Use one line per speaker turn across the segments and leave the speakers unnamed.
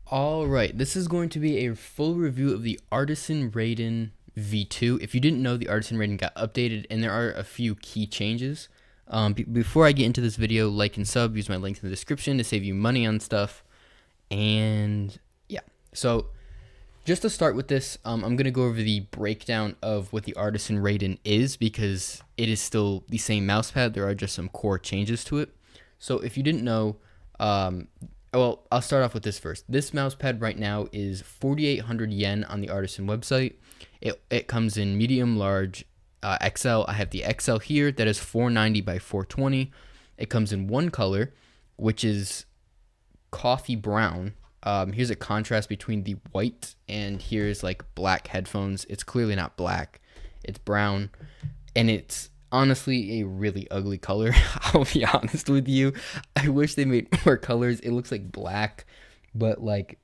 All right, this is going to be a full review of the Artisan Raiden V2. If you didn't know, the Artisan Raiden got updated, and there are a few key changes. Before I get into this video, like and sub, use my links in the description to save you money on stuff. And yeah, so just to start with this, I'm going to go over the breakdown of what the Artisan Raiden is because it is still the same mousepad. There are just some core changes to it. So if you didn't know, um, well, I'll start off with this first. This mousepad right now is 4,800 yen on the Artisan website. It comes in medium, large, XL. I have the XL here that is 490 by 420. It comes in one color, which is coffee brown. Here's a contrast between the white and here's like black headphones. It's clearly not black, it's brown, and it's honestly a really ugly color. I'll be honest with you. I wish they made more colors. It looks like black, but like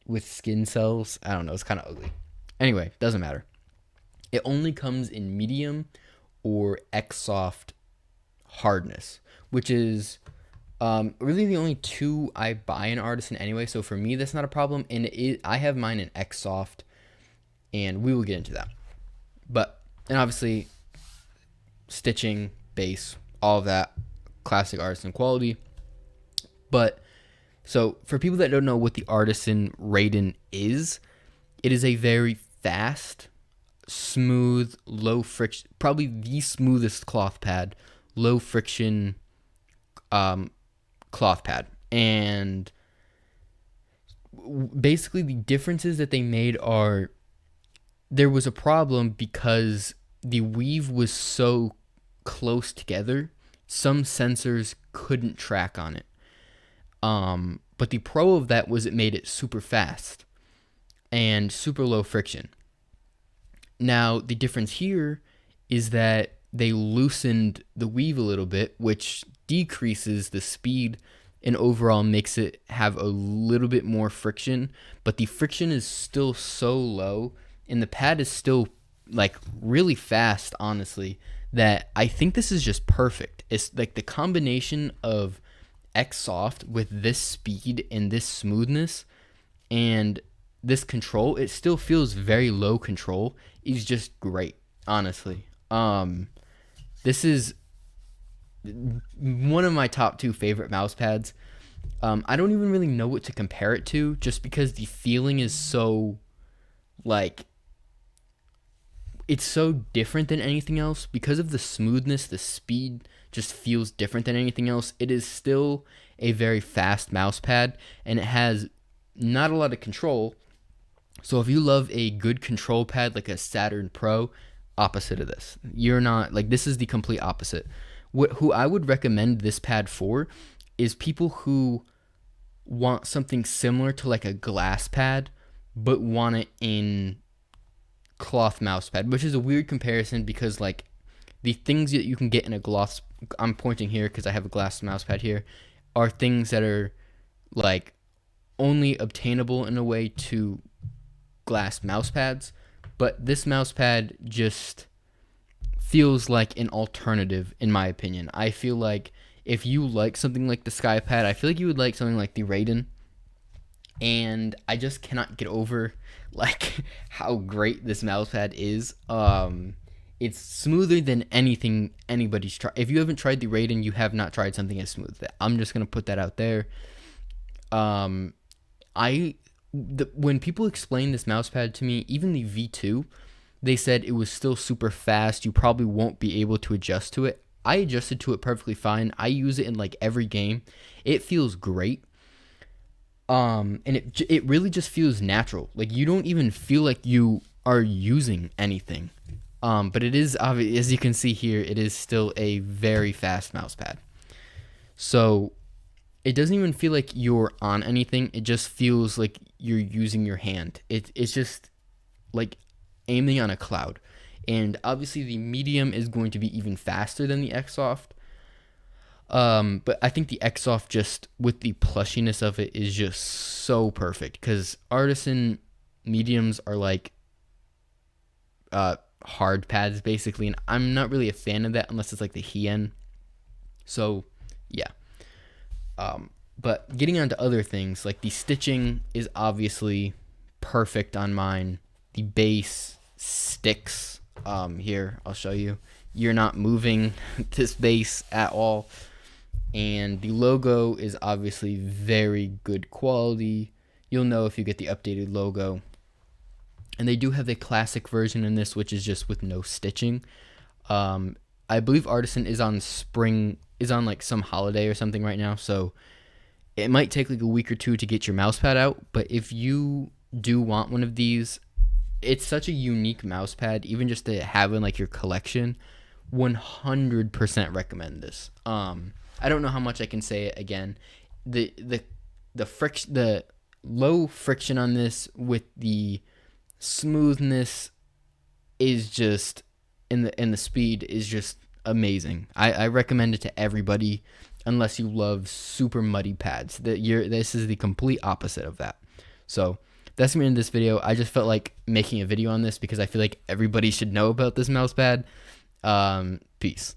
with skin cells. I don't know. It's kind of ugly. Anyway, doesn't matter. It only comes in medium or X soft hardness, which is really the only two I buy in Artisan anyway. So for me, that's not a problem. And I have mine in X soft, and we will get into that. And obviously, stitching, base, all of that, classic Artisan quality. But so for people that don't know what the Artisan Raiden is, it is a very fast, smooth, low friction, probably the smoothest cloth pad, low friction cloth pad. And basically the differences that they made are there was a problem because the weave was so close together, some sensors couldn't track on it. But the pro of that was it made it super fast and super low friction. Now, the difference here is that they loosened the weave a little bit, which decreases the speed and overall makes it have a little bit more friction, but the friction is still so low and the pad is still like really fast, honestly, that I think this is just perfect. It's like the combination of X soft with this speed and this smoothness and this control, it still feels very low control, is just great, honestly. This is one of my top two favorite mouse pads. I don't even really know what to compare it to just because the feeling is so like it's so different than anything else because of the smoothness. The speed just feels different than anything else. It is still a very fast mouse pad and it has not a lot of control. So if you love a good control pad like a Saturn Pro, opposite of this. You're not like this is the complete opposite. Who I would recommend this pad for is people who want something similar to like a glass pad but want it in cloth mouse pad, which is a weird comparison because like the things that you can get in a gloss, I'm pointing here because I have a glass mouse pad here, are things that are like only obtainable in a way to glass mouse pads, but this mouse pad just feels like an alternative in my opinion. I feel like if you like something like the Skypad, I feel like you would like something like the Raiden. And I just cannot get over like how great this mouse pad is. It's smoother than anything anybody's tried. If you haven't tried the Raiden, you have not tried something as smooth. I'm just gonna put that out there. Um, when people explain this mouse pad to me, even the V2, they said it was still super fast. You probably won't be able to adjust to it. I adjusted to it perfectly fine. I use it in like every game. It feels great. And it really just feels natural. Like you don't even feel like you are using anything. But it is obvious, as you can see here, it is still a very fast mouse pad. So it doesn't even feel like you're on anything. It just feels like you're using your hand. It's just like aiming on a cloud. And obviously the medium is going to be even faster than the X-Soft. But I think the X-Soft just with the plushiness of it is just so perfect because Artisan mediums are like hard pads basically, and I'm not really a fan of that unless it's like the Hien. So yeah. But getting on to other things, like the stitching is obviously perfect on mine. The base sticks. Here, I'll show you. You're not moving this base at all. And the logo is obviously very good quality. You'll know if you get the updated logo. And they do have the classic version in this, which is just with no stitching. I believe Artisan is on like some holiday or something right now, so it might take like a week or two to get your mouse pad out. But if you do want one of these, it's such a unique mouse pad, even just to have in like your collection. 100% recommend this. I don't know how much I can say it again. The low friction on this with the smoothness is just, and the speed is just amazing. I recommend it to everybody, unless you love super muddy pads. This is the complete opposite of that. So that's me in this video. I just felt like making a video on this because I feel like everybody should know about this mouse pad. Peace.